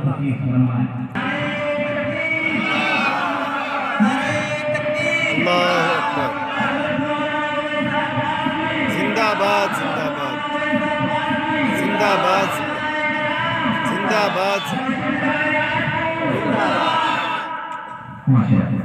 तौफीक फरमाए। अल्लाहु अकबर। जिंदाबाद जिंदाबाद जिंदाबाद जिंदाबाद। माशाअल्लाह।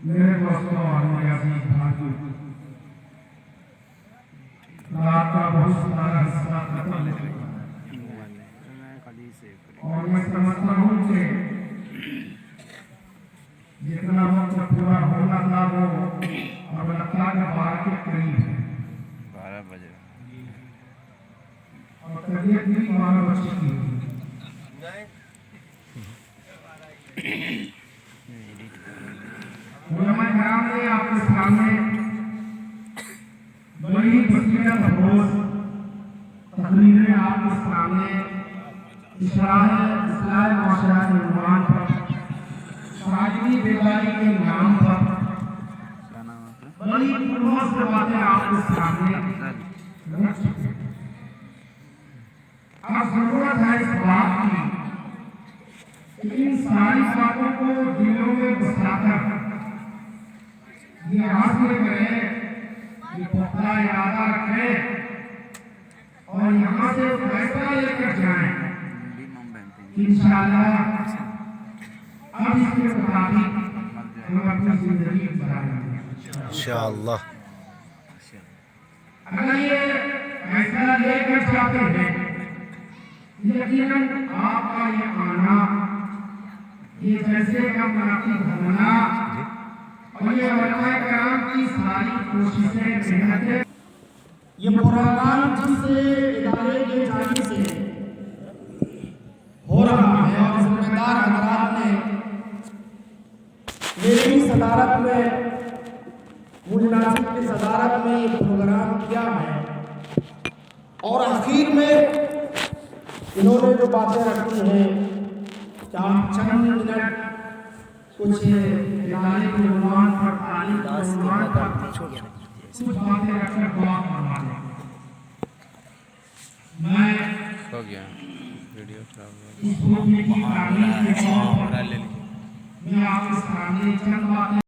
मेरे दोस्तों और मेरे अजीज भाइयों, रात का बहुत सारा हिस्सा खत्म हो चुका है और मैं समझता हूँ कि जितना वक्त पूरा होना था वो अब लगता है 12 के करीब है। 12 बजे और तबीयत भी 12 बजे की हुई। उलमा-ए-किराम ने आपके सामने बड़ी बसीरत रोज तकरीरें आपके सामने इस्लाह मुआशरा के उन्वान पर साजिदी बेदारी के नाम पर बड़ी पुरमौज बातें आपके सामने रख चुके हैं। अब जरूरत है इस बात की कि इन सारी बातों को दिलों में बसाकर ये हासिल करें, ये पुख्ता इरादा रखें और यहाँ से फैसला लेकर जाएं कि इंशाअल्लाह अब इसके मुताबिक हम अपनी जिंदगी गुजारेंगे इंशाअल्लाह। अगर ये फैसला लेकर जाते हैं, यकीनन आपका ये आना, ये जैसे का मुनाफिक होना और ये उलमा-ए-किराम की सारी कोशिशें मेहनतें, ये प्रोग्राम जिससे इदारे के जाने से हो रहा है और जिम्मेदार हजरात ने मेरी सदारत में, मुझे नासिर की सदारत में ये प्रोग्राम किया है और आखिर में इन्होंने जो बातें रखी हैं, चंद मिनट कुछ इदारे के उन्वान पर, तालीम के उन्वान पर कुछ बातें रखकर दुआ करवा दें। मैं हो गया वीडियो खराब हो इस ग्रुप की तालीम के तौर पर गया। मैं आपके सामने चंद बातें